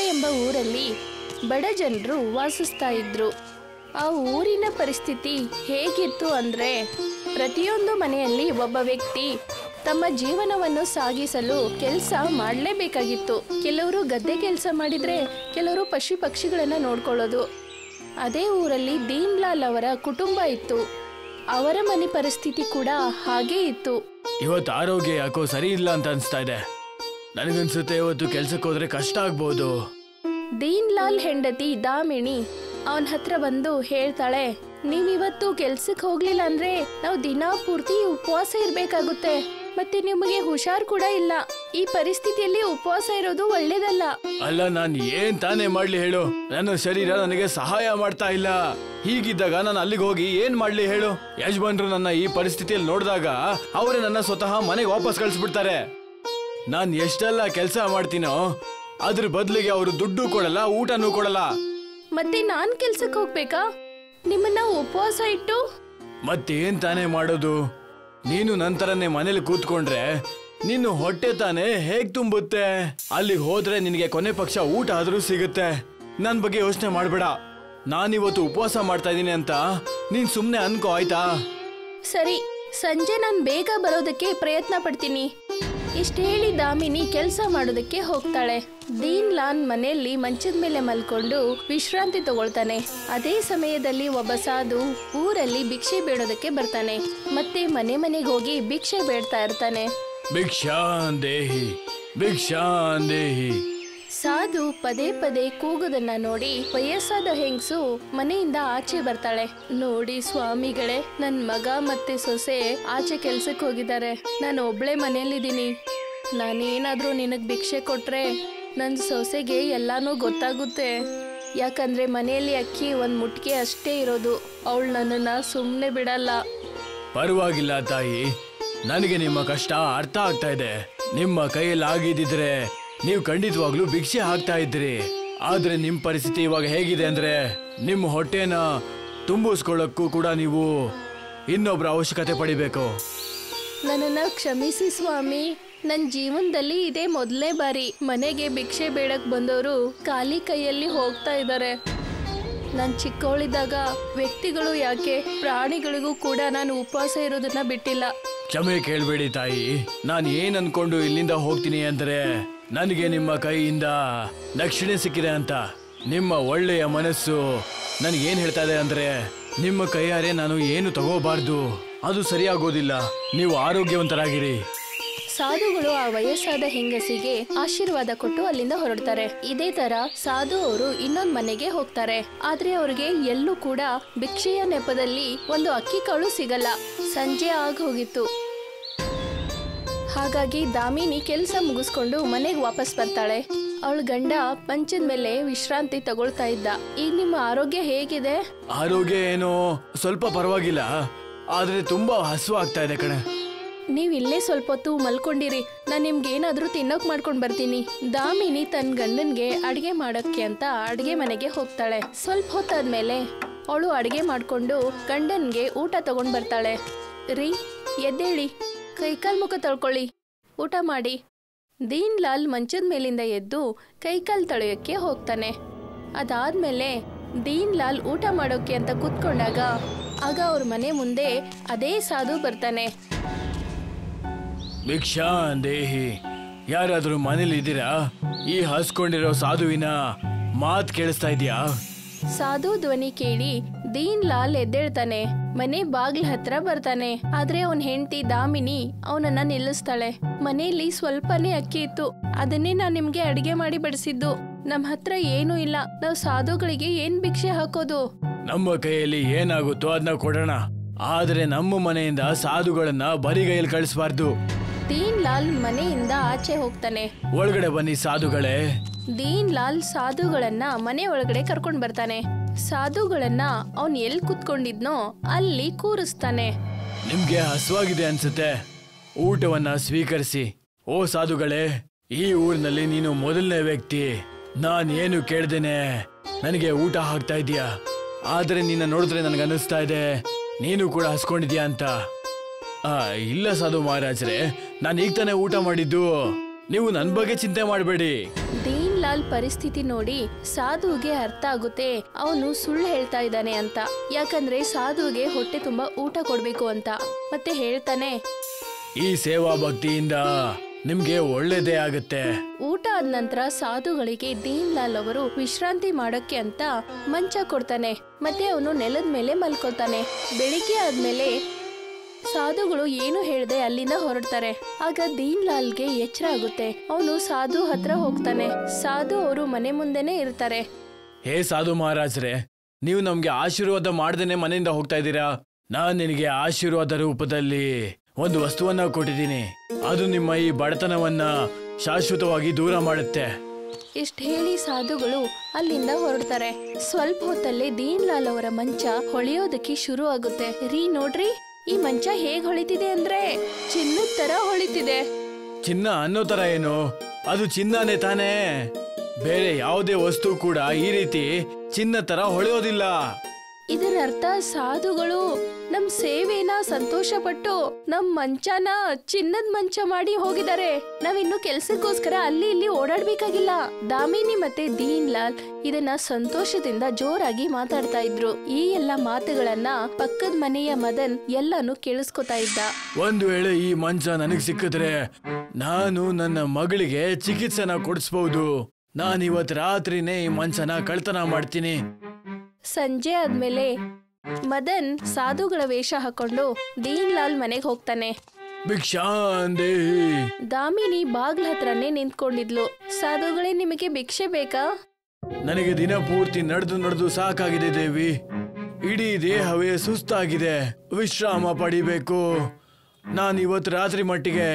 ಎಂಬ ಊರಲ್ಲಿ ಬಡ ಜನರು ವಾಸಿಸ್ತಾ ಇದ್ರು. ಆ ಊರಿನ ಪರಿಸ್ಥಿತಿ ಹೇಗಿತ್ತು ಅಂದ್ರೆ ಪ್ರತಿಯೊಂದು ಮನೆಯಲ್ಲಿ ಒಬ್ಬ ವ್ಯಕ್ತಿ ತಮ್ಮ ಜೀವನವನ್ನು ಸಾಗಿಸಲು ಕೆಲಸ ಮಾಡಲೇಬೇಕಾಗಿತ್ತು. ಕೆಲವರು ಗದ್ದೆ ಕೆಲಸ ಮಾಡಿದ್ರೆ ಕೆಲವರು ಪಶು ಪಕ್ಷಿಗಳನ್ನ ನೋಡ್ಕೊಳ್ಳೋದು. ಅದೇ ಊರಲ್ಲಿ ದೀನ್ ಲಾಲ್ ಅವರ ಕುಟುಂಬ ಇತ್ತು. ಅವರ ಮನೆ ಪರಿಸ್ಥಿತಿ ಕೂಡ ಹಾಗೇ ಇತ್ತು. ಇವತ್ತು ಆರೋಗ್ಯ ಯಾಕೋ ಸರಿ ಇಲ್ಲ ಅಂತ ಅನ್ಸ್ತಾ ಇದೆ. ನನಗನ್ಸುತ್ತೆ ಇವತ್ತು ಕೆಲ್ಸಕ್ಕೆ ಹೋದ್ರೆ ಕಷ್ಟ ಆಗ್ಬೋದು. ದೀನ್ ಲಾಲ್ ಹೆಂಡತಿ ದಾಮಿಣಿ ಅವನ ಹತ್ರ ಬಂದು ಹೇಳ್ತಾಳೆ, ನೀವಿವತ್ತು ಕೆಲ್ಸಕ್ಕೆ ಹೋಗ್ಲಿಲ್ಲ ಅಂದ್ರೆ ನಾವು ದಿನಾ ಪೂರ್ತಿ ಉಪವಾಸ ಇರ್ಬೇಕಾಗುತ್ತೆ. ಮತ್ತೆ ನಿಮಗೆ ಹುಷಾರ್ ಕೂಡ ಇಲ್ಲ. ಈ ಪರಿಸ್ಥಿತಿಯಲ್ಲಿ ಉಪವಾಸ ಇರೋದು ಒಳ್ಳೇದಲ್ಲ. ಅಲ್ಲ, ನಾನ್ ಏನ್ ತಾನೇ ಮಾಡ್ಲಿ ಹೇಳು? ನನ್ನ ಶರೀರ ನನಗೆ ಸಹಾಯ ಮಾಡ್ತಾ ಇಲ್ಲ. ಹೀಗಿದ್ದಾಗ ನಾನು ಅಲ್ಲಿಗೆ ಹೋಗಿ ಏನ್ ಮಾಡ್ಲಿ ಹೇಳು? ಯಜಮಾನ್ರು ನನ್ನ ಈ ಪರಿಸ್ಥಿತಿಯಲ್ಲಿ ನೋಡಿದಾಗ ಅವರೇ ನನ್ನ ಸ್ವತಃ ಮನೆಗೆ ವಾಪಸ್ ಕಳಿಸ್ಬಿಡ್ತಾರೆ. ನಾನ್ ಎಷ್ಟೆಲ್ಲ ಕೆಲಸ ಮಾಡ್ತೀನೋ ಅದ್ರ ಬದಲಿಗೆ ಅವರು ದುಡ್ಡು ಕೊಡಲ್ಲ, ಊಟನೂ ಕೊಡಲ್ಲ. ಮತ್ತೆ ನಾನ್ ಕೆಲ್ಸಕ್ಕೆ ಹೋಗ್ಬೇಕಾ ನಿಮ್ಮನ್ನ ಉಪವಾಸ ಇಟ್ಟು? ಮತ್ತೇನ್ ತಾನೇ ಮಾಡೋದು? ನೀನು ನಂತರನೇ ಮನೇಲಿ ಕೂತ್ಕೊಂಡ್ರೆ ನಿನ್ನ ಹೊಟ್ಟೆ ತಾನೇ ಹೇಗ್ ತುಂಬುತ್ತೆ? ಅಲ್ಲಿಗೆ ಹೋದ್ರೆ ನಿನಗೆ ಕೊನೆ ಪಕ್ಷ ಊಟ ಆದ್ರೂ ಸಿಗುತ್ತೆ. ನನ್ ಬಗ್ಗೆ ಯೋಚನೆ ಮಾಡ್ಬೇಡ. ನಾನಿವತ್ತು ಉಪವಾಸ ಮಾಡ್ತಾ ಇದ್ದೀನಿ ಅಂತ ನೀನ್ ಸುಮ್ನೆ ಅನ್ಕೋ, ಆಯ್ತಾ? ಸರಿ, ಸಂಜೆ ನಾನ್ ಬೇಗ ಬರೋದಕ್ಕೆ ಪ್ರಯತ್ನ ಪಡ್ತೀನಿ. ಇಷ್ಟ ಹೇಳಿ ದಾಮಿನಿ ಕೆಲಸ ಮಾಡೋದಕ್ಕೆ ಹೋಗ್ತಾಳೆ. ದೀನ್ ಲಾಲ್ ಮನೆಯಲ್ಲಿ ಮಂಚದ ಮೇಲೆ ಮಲ್ಕೊಂಡು ವಿಶ್ರಾಂತಿ ತಗೊಳ್ತಾನೆ. ಅದೇ ಸಮಯದಲ್ಲಿ ಒಬ್ಬ ಸಾಧು ಊರಲ್ಲಿ ಭಿಕ್ಷೆ ಬೇಡೋದಕ್ಕೆ ಬರ್ತಾನೆ. ಮತ್ತೆ ಮನೆ ಮನೆಗೆ ಹೋಗಿ ಭಿಕ್ಷೆ ಬೇಡ್ತಾ ಇರ್ತಾನೆ. ಭಿಕ್ಷಾಂದೇಹಿ, ಭಿಕ್ಷಾಂದೇಹಿ. ಸಾಧು ಪದೇ ಪದೇ ಕೂಗೋದನ್ನ ನೋಡಿ ವಯಸ್ಸಾದ ಹೆಂಗಸು ಮನೆಯಿಂದ ಆಚೆ ಬರ್ತಾಳೆ. ನೋಡಿ ಸ್ವಾಮಿಗಳೇ, ನನ್ ಮಗ ಮತ್ತೆ ಸೊಸೆ ಆಚೆ ಕೆಲ್ಸಕ್ಕೆ ಹೋಗಿದ್ದಾರೆ. ನಾನು ಒಬ್ಳೆ ಮನೇಲಿದ್ದೀನಿ. ನಾನೇನಾದ್ರೂ ನಿನಗ್ ಭಿಕ್ಷೆ ಕೊಟ್ರೆ ನನ್ ಸೊಸೆಗೆ ಎಲ್ಲಾನು ಗೊತ್ತಾಗುತ್ತೆ. ಯಾಕಂದ್ರೆ ಮನೆಯಲ್ಲಿ ಅಕ್ಕಿ ಒಂದ್ ಮುಟ್ಕೆ ಅಷ್ಟೇ ಇರೋದು. ಅವಳು ನನ್ನನ್ನ ಸುಮ್ನೆ ಬಿಡಲ್ಲ. ಪರವಾಗಿಲ್ಲ ತಾಯಿ, ನನಗೆ ನಿಮ್ಮ ಕಷ್ಟ ಅರ್ಥ ಆಗ್ತಾ ಇದೆ. ನಿಮ್ಮ ಕೈಯಲ್ಲಿ ಆಗಿದ್ದಿದ್ರೆ ನೀವು ಖಂಡಿತವಾಗ್ಲೂ ಭಿಕ್ಷೆ ಹಾಕ್ತಾ ಇದ್ರಿ. ಆದ್ರೆ ನಿಮ್ ಪರಿಸ್ಥಿತಿ ಇವಾಗ ಹೇಗಿದೆ ಅಂದ್ರೆ ನಿಮ್ಮ ಹೊಟ್ಟೆನ ತುಂಬಿಸ್ಕೊಳ್ಳಕ್ಕೂ ಕೂಡ ನೀವು ಇನ್ನೊಬ್ರ ಅವಶ್ಯಕತೆ ಪಡಿಬೇಕು. ನನ್ನನ್ನ ಕ್ಷಮಿಸಿ ಸ್ವಾಮಿ. ನನ್ ಜೀವನದಲ್ಲಿ ಇದೇ ಮೊದಲನೇ ಬಾರಿ ಮನೆಗೆ ಭಿಕ್ಷೆ ಬೇಡಕ್ ಬಂದವರು ಖಾಲಿ ಕೈಯಲ್ಲಿ ಹೋಗ್ತಾ ಇದ್ದಾರೆ. ನಾನ್ ಚಿಕ್ಕವಳಿದ್ದಾಗ ವ್ಯಕ್ತಿಗಳು ಯಾಕೆ ಪ್ರಾಣಿಗಳಿಗೂ ಕೂಡ ನಾನು ಉಪವಾಸ ಇರೋದನ್ನ ಬಿಟ್ಟಿಲ್ಲ. ಕ್ಷಮೆ ಕೇಳ್ಬೇಡಿ ತಾಯಿ. ನಾನು ಏನ್ ಅನ್ಕೊಂಡು ಇಲ್ಲಿಂದ ಹೋಗ್ತೀನಿ ಅಂದ್ರೆ ನನಗೆ ನಿಮ್ಮ ಕೈಯಿಂದ ದಕ್ಷಿಣೆ ಸಿಕ್ಕಿದೆ ಅಂತ. ನಿಮ್ಮ ಒಳ್ಳೆಯ ಮನಸ್ಸು ನನಗೇನ್ ಹೇಳ್ತಾ ಇದೆ ಅಂದ್ರೆ ನಿಮ್ಮ ಕೈಯಾರೆ ನಾನು ಏನು ತಗೋಬಾರ್ದು, ಅದು ಸರಿಯಾಗೋದಿಲ್ಲ. ನೀವು ಆರೋಗ್ಯವಂತರಾಗಿರಿ. ಸಾಧುಗಳು ಆ ವಯಸ್ಸಾದ ಹೆಂಗಸಿಗೆ ಆಶೀರ್ವಾದ ಕೊಟ್ಟು ಅಲ್ಲಿಂದ ಹೊರಡ್ತಾರೆ. ಇದೇ ತರ ಸಾಧು ಅವರು ಇನ್ನೊಂದ್ ಮನೆಗೆ ಹೋಗ್ತಾರೆ. ಆದ್ರೆ ಅವ್ರಿಗೆ ಎಲ್ಲೂ ಕೂಡ ಭಿಕ್ಷೆಯ ನೆಪದಲ್ಲಿ ಒಂದು ಅಕ್ಕಿ ಕಾಳು ಸಿಗಲ್ಲ. ಸಂಜೆ ಆಗ ಹೋಗಿತ್ತು. ಹಾಗಾಗಿ ದಾಮಿನಿ ಕೆಲಸ ಮುಗಿಸ್ಕೊಂಡು ಮನೆಗೆ ವಾಪಸ್ ಬರ್ತಾಳೆ. ಅವಳ ಗಂಡ ಮಂಚದ ಮೇಲೆ ವಿಶ್ರಾಂತಿ ತಗೊಳ್ತಾ ಇದ್ದ. ಈಗ ನಿಮ್ಮ ಆರೋಗ್ಯ ಹೇಗಿದೆ? ಆರೋಗ್ಯ ಏನೋ ಸ್ವಲ್ಪ ಪರವಾಗಿಲ್ಲ, ಆದ್ರೆ ತುಂಬಾ ಹಸಿವು ಆಗ್ತಾ ಇದೆ ಕಣೆ. ನೀವ್ ಇಲ್ಲೇ ಸ್ವಲ್ಪ ಹೊತ್ತು ಮಲ್ಕೊಂಡಿರಿ, ನಾನ್ ನಿಮ್ಗೆ ಏನಾದ್ರೂ ತಿನ್ನೋಕ್ ಮಾಡ್ಕೊಂಡ್ ಬರ್ತೀನಿ. ದಾಮಿನಿ ತನ್ನ ಗಂಡನ್ಗೆ ಅಡ್ಗೆ ಮಾಡಕ್ಕೆ ಅಂತ ಅಡ್ಗೆ ಮನೆಗೆ ಹೋಗ್ತಾಳೆ. ಸ್ವಲ್ಪ ಹೊತ್ತಾದ್ಮೇಲೆ ಅವಳು ಅಡ್ಗೆ ಮಾಡ್ಕೊಂಡು ಗಂಡನ್ಗೆ ಊಟ ತಗೊಂಡ್ ಬರ್ತಾಳೆ. ರೀ, ಎದ್ದೇಳಿ, ಕೈಕಾಲ್ ಮುಖ ತೊಳ್ಕೊಳ್ಳಿ, ಊಟ ಮಾಡಿ. ದೀನ್ ಲಾಲ್ ಮಂಚದ ಮೇಲಿಂದ ಎದ್ದು ಕೈಕಾಲ್ ತೊಳೆಯೋಕ್ಕೆ ಹೋಗ್ತಾನೆ. ಅದಾದ್ಮೇಲೆ ದೀನ್ ಲಾಲ್ ಊಟ ಮಾಡೋಕೆ ಅಂತ ಕೂತ್ಕೊಂಡಾಗ ಆಗ ಅವ್ರ ಮನೆ ಮುಂದೆ ಅದೇ ಸಾಧು ಬರ್ತಾನೆ. ಭಿಕ್ಷಾಂದೇಹಿ, ಯಾರಾದ್ರೂ ಮನೇಲಿ ಇದ್ದೀರಾ? ಈ ಹಸ್ಕೊಂಡಿರೋ ಸಾಧುವಿನ ಮಾತ್ ಕೇಳಿಸ್ತಾ ಇದ್ಯಾ? ಸಾಧು ಧ್ವನಿ ಕೇಳಿ ದೀನ್ ಲಾಲ್ ಎದ್ದೇಳ್ತಾನೆ. ಮನೆ ಬಾಗ್ಲ ಹತ್ರ ಬರ್ತಾನೆ. ಆದ್ರೆ ಅವನ್ ಹೆಂಡತಿ ದಾಮಿನಿ ಅವನನ್ನ ನಿಲ್ಲಿಸ್ತಾಳೆ. ಮನೆಯಲ್ಲಿ ಸ್ವಲ್ಪನೇ ಅಕ್ಕಿ ಇತ್ತು, ಅದನ್ನೇ ನಾನ್ ನಿಮ್ಗೆ ಅಡಿಗೆ ಮಾಡಿ ಬಡಿಸಿದ್ದು. ನಮ್ ಹತ್ರ ಏನೂ ಇಲ್ಲ. ನಾವ್ ಸಾಧುಗಳಿಗೆ ಏನ್ ಭಿಕ್ಷೆ ಹಾಕೋದು? ನಮ್ಮ ಕೈಯಲ್ಲಿ ಏನಾಗುತ್ತೋ ಅದನ್ನ ಕೊಡೋಣ, ಆದ್ರೆ ನಮ್ಮ ಮನೆಯಿಂದ ಸಾಧುಗಳನ್ನ ಬರಿಗೈಯಲ್ಲಿ ಕಳಿಸಬಾರ್ದು. ದೀನ್ ಲಾಲ್ ಮನೆಯಿಂದ ಆಚೆ ಹೋಗ್ತಾನೆ. ಒಳಗಡೆ ಬನ್ನಿ ಸಾಧುಗಳೇ. ದೀನ್ ಲಾಲ್ ಸಾಧುಗಳನ್ನ ಮನೆ ಒಳಗಡೆ ಕರ್ಕೊಂಡ್ ಬರ್ತಾನೆ. ಸಾಧುಗಳನ್ನ ಅವನ್ ಎಲ್ ಕುತ್ಕೊಂಡಿದ್ನೋ ಅಲ್ಲಿ ಕೂರಿಸ್ತಾನೆ. ನಿಮ್ಗೆ ಹಸುವಾಗಿದೆ ಅನ್ಸುತ್ತೆ, ಊಟವನ್ನ ಸ್ವೀಕರಿಸಿ. ಓ ಸಾಧುಗಳೇ, ಈ ಊರಿನಲ್ಲಿ ನೀನು ಮೊದಲನೇ ವ್ಯಕ್ತಿ. ನಾನ್ ಏನು ಕೇಳ್ದೇನೆ ನನಗೆ ಊಟ ಹಾಕ್ತಾ ಇದೀಯಾ. ಆದ್ರೆ ನಿನ್ನ ನೋಡಿದ್ರೆ ನನ್ಗೆ ಅನ್ನಿಸ್ತಾ ಇದೆ ನೀನು ಕೂಡ ಹಸ್ಕೊಂಡಿದ್ಯಾ ಅಂತ. ಇಲ್ಲ ಸಾಧು ಮಹಾರಾಜ್ರೆ, ನಾನು ಈಗ ತಾನೇ ಊಟ ಮಾಡಿದ್ದು. ನೀವು ನನ್ ಬಗ್ಗೆ ಚಿಂತೆ ಮಾಡಬೇಡಿ. ದೀನ್ ಲಾಲ್ ಲಾಲ್ ಪರಿಸ್ಥಿತಿ ನೋಡಿ ಸಾಧುಗೆ ಅರ್ಥ ಆಗುತ್ತೆ ಅವನು ಸುಳ್ಳು ಹೇಳ್ತಾ ಇದ್ದಾನೆ ಅಂತ. ಯಾಕಂದ್ರೆ ಸಾಧುಗೆ ಹೊಟ್ಟೆ ತುಂಬಾ ಊಟ ಕೊಡ್ಬೇಕು ಅಂತ. ಮತ್ತೆ ಹೇಳ್ತಾನೆ, ಈ ಸೇವಾ ಭಕ್ತಿಯಿಂದ ನಿಮ್ಗೆ ಒಳ್ಳೇದೇ ಆಗುತ್ತೆ. ಊಟ ಆದ ನಂತರ ಸಾಧುಗಳಿಗೆ ದೀನ್ ಲಾಲ್ ಅವರು ವಿಶ್ರಾಂತಿ ಮಾಡೋಕ್ಕೆ ಅಂತ ಮಂಚ ಕೊಡ್ತಾನೆ. ಮತ್ತೆ ಅವನು ನೆಲದ ಮೇಲೆ ಮಲ್ಕೊಳ್ತಾನೆ. ಬೆಳಿಗ್ಗೆ ಆದ್ಮೇಲೆ ಸಾಧುಗಳು ಏನು ಹೇಳ್ದೆ ಅಲ್ಲಿಂದ ಹೊರಡ್ತಾರೆ. ಆಗ ದೀನ್ ಲಾಲ್ಗೆ ಎಚ್ಚರ ಆಗುತ್ತೆ. ಅವನು ಸಾಧು ಹತ್ರ ಹೋಗ್ತಾನೆ. ಸಾಧು ಅವರು ಮನೆ ಮುಂದೆನೆ ಇರ್ತಾರೆ. ಹೇ ಸಾಧು ಮಹಾರಾಜ್ರೆ, ನೀವು ನಮ್ಗೆ ಆಶೀರ್ವಾದ ಮಾಡ್ದೇನೆ ಮನೆಯಿಂದ ಹೋಗ್ತಾ ಇದ್ದೀರಾ. ನಾನ್ ನಿನಗೆ ಆಶೀರ್ವಾದ ರೂಪದಲ್ಲಿ ಒಂದು ವಸ್ತುವನ್ನ ಕೊಟ್ಟಿದ್ದೀನಿ. ಅದು ನಿಮ್ಮ ಈ ಬಡತನವನ್ನ ಶಾಶ್ವತವಾಗಿ ದೂರ ಮಾಡುತ್ತೆ. ಇಷ್ಟ ಹೇಳಿ ಸಾಧುಗಳು ಅಲ್ಲಿಂದ ಹೊರಡ್ತಾರೆ. ಸ್ವಲ್ಪ ಹೊತ್ತಲ್ಲಿ ದೀನ್ ಲಾಲ್ ಅವರ ಮಂಚ ಹೊಳೆಯೋದಕ್ಕೆ ಶುರು ಆಗುತ್ತೆ. ರೀ ನೋಡ್ರಿ, ಈ ಮಂಚ ಹೇಗ್ ಹೊಳಿತಿದೆ ಅಂದ್ರೆ ಚಿನ್ನದ ತರ ಹೊಳಿತಿದೆ. ಚಿನ್ನ ಅನ್ನೋ ತರ ಏನು? ಅದು ಚಿನ್ನನೇ ತಾನೇ. ಬೇರೆ ಯಾವುದೇ ವಸ್ತು ಕೂಡ ಈ ರೀತಿ ಚಿನ್ನ ತರ ಹೊಳೆಯೋದಿಲ್ಲ. ಇದರ ಅರ್ಥ ಸಾಧುಗಳು ನಮ್ ಸೇವೆನ ಸಂತೋಷ ಪಟ್ಟು ನಮ್ ಮಂಚನ ಚಿನ್ನದ ಮಂಚ ಮಾಡಿ ಹೋಗಿದ್ದಾರೆ. ನಾವಿನ್ನು ಕೆಲ್ಸಕ್ಕೋಸ್ಕರ ಅಲ್ಲಿ ಇಲ್ಲಿ ಓಡಾಡ್ಬೇಕಾಗಿಲ್ಲ. ದಾಮಿನಿ ಮತ್ತೆ ದೀನ್ ಲಾಲ್ ಇದನ್ನ ಸಂತೋಷದಿಂದ ಜೋರಾಗಿ ಮಾತಾಡ್ತಾ ಇದ್ರು. ಈ ಎಲ್ಲ ಮಾತುಗಳನ್ನ ಪಕ್ಕದ ಮನೆಯ ಮದನ್ ಎಲ್ಲಾನು ಕೇಳಿಸ್ಕೊತಾ ಇದ್ದ. ಒಂದು ವೇಳೆ ಈ ಮಂಚ ನನಗ್ ಸಿಕ್ಕಿದ್ರೆ ನಾನು ನನ್ನ ಮಗಳಿಗೆ ಚಿಕಿತ್ಸೆನ ಕೊಡಿಸ್ಬಹುದು. ನಾನಿವತ್ ರಾತ್ರಿನೇ ಈ ಮಂಚನ ಕಳ್ತನ ಮಾಡ್ತೀನಿ. ಸಂಜೆ ಆದ್ಮೇಲೆ ಮದನ್ ಸಾಧುಗಳ ವೇಷ ಹಾಕೊಂಡು ದೀನ್ ಲಾಲ್ ಮನೆಗೆ ಹೋಗ್ತಾನೆ. ಭಿಕ್ಷಾಂದೇಹಿ. ದಾಮಿನಿ ಬಾಗ್ಲ ಹತ್ರನೇ ನಿಂತ್ಕೊಂಡಿದ್ಲು. ಸಾಧುಗಳೇ, ನಿಮಗೆ ಭಿಕ್ಷೆ ಬೇಕಾ? ನನಗೆ ದಿನ ಪೂರ್ತಿ ನಡೆದು ಸಾಕಾಗಿದೆ ದೇವಿ. ಇಡೀ ದೇಹವೇ ಸುಸ್ತಾಗಿದೆ. ವಿಶ್ರಾಮ ಪಡಿಬೇಕು. ನಾನು ಇವತ್ತು ರಾತ್ರಿ ಮಟ್ಟಿಗೆ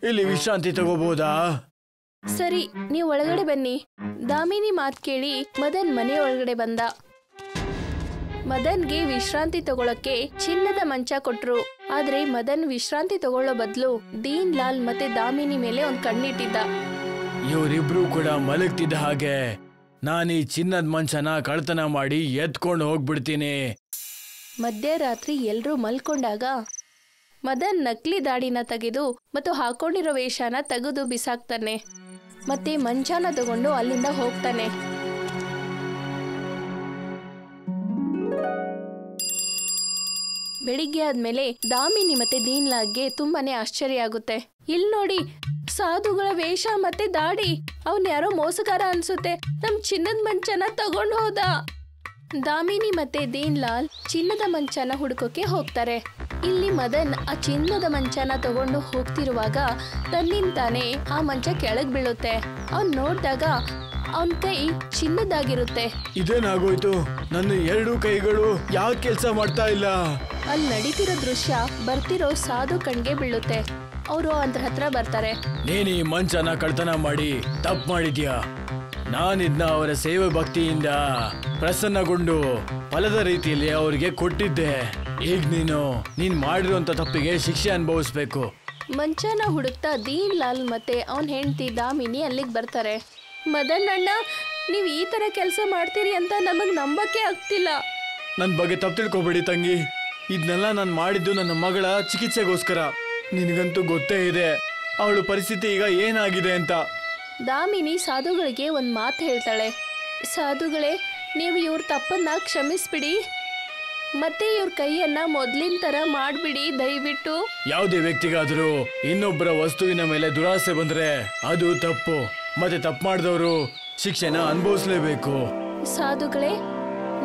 ಇಲ್ಲಿ ವಿಶ್ರಾಂತಿ ತಗೋಬಹುದಾ? ಸರಿ, ನೀವು ಒಳಗಡೆ ಬನ್ನಿ. ದಾಮಿನಿ ಮಾತ್ ಕೇಳಿ ಮದನ್ ಮನೆ ಒಳಗಡೆ ಬಂದ. ಮದನ್ಗೆ ವಿಶ್ರಾಂತಿ ತಗೊಳಕ್ಕೆ ಚಿನ್ನದ ಮಂಚ ಕೊಟ್ರು. ಆದ್ರೆ ಮದನ್ ವಿಶ್ರಾಂತಿ ತಗೊಳ್ಳೋ ಬದಲು ದೀನ್ ಲಾಲ್ ಮತ್ತೆ ದಾಮಿನಿ ಮೇಲೆ ಒಂದ್ ಕಣ್ಣಿಟ್ಟಿದ್ದ. ಇವರಿಬ್ರು ಕೂಡ ಮಲಗ್ತಿದ್ದ ಹಾಗೆ ನಾನೀ ಚಿನ್ನದ ಮಂಚನ ಕಳ್ತನ ಮಾಡಿ ಎತ್ಕೊಂಡು ಹೋಗ್ಬಿಡ್ತೀನಿ. ಮಧ್ಯರಾತ್ರಿ ಎಲ್ರೂ ಮಲ್ಕೊಂಡಾಗ ಮದನ್ ನಕಲಿ ದಾಡಿನ ತೆಗೆದು ಮತ್ತು ಹಾಕೊಂಡಿರೋ ವೇಷನ ತೆಗೆದು ಬಿಸಾಕ್ತಾನೆ. ಮತ್ತೆ ಮಂಚನ ತಗೊಂಡು ಅಲ್ಲಿಂದ ಹೋಗ್ತಾನೆ. ಬೆಳಿಗ್ಗೆ ಆದ್ಮೇಲೆ ದಾಮಿನಿ ಮತ್ತೆ ದೀನ್ ಲಾಲ್ಗೆ ತುಂಬಾನೇ ಆಶ್ಚರ್ಯ ಆಗುತ್ತೆ. ಇಲ್ ನೋಡಿ, ಸಾಧುಗಳ ವೇಷ ಮತ್ತೆ ದಾಡಿ. ಅವನ್ ಯಾರೋ ಮೋಸಗಾರ ಅನ್ಸುತ್ತೆ. ನಮ್ ಚಿನ್ನದ ಮಂಚನ ತಗೊಂಡು ಹೋದ. ದಾಮಿನಿ ಮತ್ತೆ ದೀನ್ ಲಾಲ್ ಚಿನ್ನದ ಮಂಚನ ಹುಡುಕೋಕೆ ಹೋಗ್ತಾರೆ. ಇಲ್ಲಿ ಮದನ್ ಆ ಚಿನ್ನದ ಮಂಚನ ತಗೊಂಡು ಹೋಗ್ತಿರುವಾಗ ತನ್ನಿಂತಾನೆ ಆ ಮಂಚ ಕೆಳಗ್ ಬೀಳುತ್ತೆ. ಅವ್ನ್ ನೋಡ್ದಾಗ ಅವನ್ ಕೈ ಚಿನ್ನದಾಗಿರುತ್ತೆ. ಇದೇನಾಗೋಯ್ತು? ನನ್ನ ಎರಡು ಕೈಗಳು ಯಾವ ಕೆಲ್ಸ ಮಾಡ್ತಾ ಇಲ್ಲ. ಅಲ್ಲಿ ನಡೀತಿರೋ ದೃಶ್ಯ ಬರ್ತಿರೋ ಸಾಧು ಕಣ್ಗೆ ಬೀಳುತ್ತೆ. ಅವರು ಅದ್ರ ಹತ್ರ ಬರ್ತಾರೆ. ನೀನ್ ಈ ಮಂಚನ ಕಳ್ತನ ಮಾಡಿ ತಪ್ಪು ಮಾಡಿದ್ಯಾ. ನಾನಿದ್ನ ಅವರ ಸೇವೆ ಭಕ್ತಿಯಿಂದ ಪ್ರಸನ್ನಗೊಂಡು ಫಲದ ರೀತಿಯಲ್ಲಿ ಅವ್ರಿಗೆ ಕೊಟ್ಟಿದ್ದೆ. ಈಗ ನೀನ್ ಮಾಡಿರುವಂತ ತಪ್ಪಿಗೆ ಶಿಕ್ಷೆ ಅನುಭವಿಸ್ಬೇಕು. ಮಂಚನ ಹುಡುಕ್ತಾ ದೀನ್ ಲಾಲ್ ಮತ್ತೆ ಅವನ್ ಹೆಂಡತಿ ದಾಮಿನಿ ಅಲ್ಲಿಗೆ ಬರ್ತಾರೆ. ಮದನ್ ಅಣ್ಣ, ನೀವ್ ಈ ತರ ಕೆಲಸ ಮಾಡ್ತೀರಿ ಅಂತ ನಮಗ್ ನಂಬಕ್ಕೆ ಆಗ್ತಿಲ್ಲ. ನನ್ ಬಗ್ಗೆ ತಪ್ಪು ತಿಳ್ಕೊಬೇಡಿ ತಂಗಿ. ಇದನ್ನೆಲ್ಲ ನಾನು ಮಾಡಿದ್ದು ನನ್ನ ಮಗಳ ಚಿಕಿತ್ಸೆಗೋಸ್ಕರ. ನಿನಗಂತೂ ಗೊತ್ತೇ ಇದೆ ಅವಳ ಪರಿಸ್ಥಿತಿ ಈಗ ಏನಾಗಿದೆ ಅಂತ. ದಾಮಿನಿ ಸಾಧುಗಳಿಗೆ ಒಂದ್ ಮಾತು ಹೇಳ್ತಾಳೆ. ಸಾಧುಗಳೇ, ನೀವು ಇವ್ರ ತಪ್ಪನ್ನ ಕ್ಷಮಿಸ್ಬಿಡಿ. ಮತ್ತೆ ಇವ್ರ ಕೈಯನ್ನ ಮೊದ್ಲಿನ ತರ ಮಾಡ್ಬಿಡಿ ದಯವಿಟ್ಟು. ಯಾವುದೇ ವ್ಯಕ್ತಿಗಾದ್ರೂ ಇನ್ನೊಬ್ಬರ ವಸ್ತುವಿನ ಮೇಲೆ ದುರಾಸೆ ಬಂದ್ರೆ ಅದು ತಪ್ಪು. ಮತ್ತೆ ತಪ್ಪು ಮಾಡಿದವರು ಶಿಕ್ಷೆನ ಅನುಭವಿಸ್ಲೇಬೇಕು. ಸಾಧುಗಳೇ,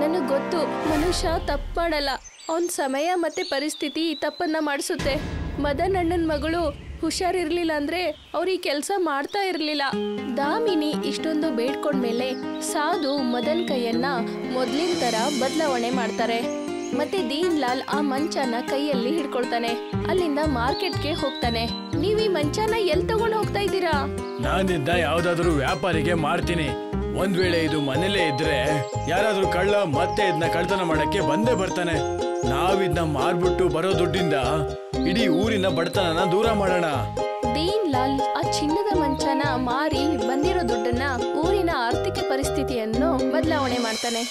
ನನಗ್ ಗೊತ್ತು ಮನುಷ್ಯ ತಪ್ಪು ಮಾಡಲ್ಲ. ಅವನ್ ಸಮಯ ಮತ್ತೆ ಪರಿಸ್ಥಿತಿ ಈ ತಪ್ಪನ್ನ ಮಾಡಿಸುತ್ತೆ. ಮದನ್ ಅಣ್ಣನ್ ಮಗಳು ಹುಷಾರಿರ್ಲಿಲ್ಲ ಅಂದ್ರೆ ಅವ್ರ ಈ ಕೆಲ್ಸ ಮಾಡ್ತಾ ಇರ್ಲಿಲ್ಲ. ದಾಮಿನಿ ಇಷ್ಟೊಂದು ಬೇಡ್ಕೊಂಡ್ಮೇಲೆ ಸಾಧು ಮದನ್ ಕೈಯನ್ನ ಮೊದ್ಲಿನ ತರ ಬದಲಾವಣೆ ಮಾಡ್ತಾರೆ. ಮತ್ತೆ ದೀನ್ ಲಾಲ್ ಆ ಮಂಚನ ಕೈಯಲ್ಲಿ ಹಿಡ್ಕೊಳ್ತಾನೆ. ಅಲ್ಲಿಂದ ಮಾರ್ಕೆಟ್ಗೆ ಹೋಗ್ತಾನೆ. ನೀವ್ ಈ ಮಂಚನ ಎಲ್ ತಗೊಂಡ್ ಹೋಗ್ತಾ ಇದ್ದೀರಾ? ನಾನಿದ್ದ ಯಾವ್ದಾದ್ರು ವ್ಯಾಪಾರಿಗೆ ಮಾರ್ತೀನಿ. ಒಂದ್ ವೇಳೆ ಇದು ಮನೇಲೇ ಇದ್ರೆ ಯಾರಾದ್ರೂ ಕಳ್ಳ ಮತ್ತೆ ಇದನ್ನ ಕಳ್ತನ ಮಾಡಕ್ಕೆ ಬಂದೇ ಬರ್ತಾನೆ. ನಾವಿದ್ನ ಮಾರ್ಬಿಟ್ಟು ಬರೋ ದುಡ್ಡಿಂದ ಇಡೀ ಊರಿನ ಬಡತನನ ದೂರ ಮಾಡೋಣ. ದೀನ್ ಲಾಲ್ ಆ ಚಿನ್ನದ ಮಂಚನ ಮಾರಿ ಬಂದಿರೋ ದುಡ್ಡನ್ನ ಊರಿನ ಆರ್ಥಿಕ ಪರಿಸ್ಥಿತಿಯನ್ನು ಬದಲಾವಣೆ ಮಾಡ್ತಾನೆ.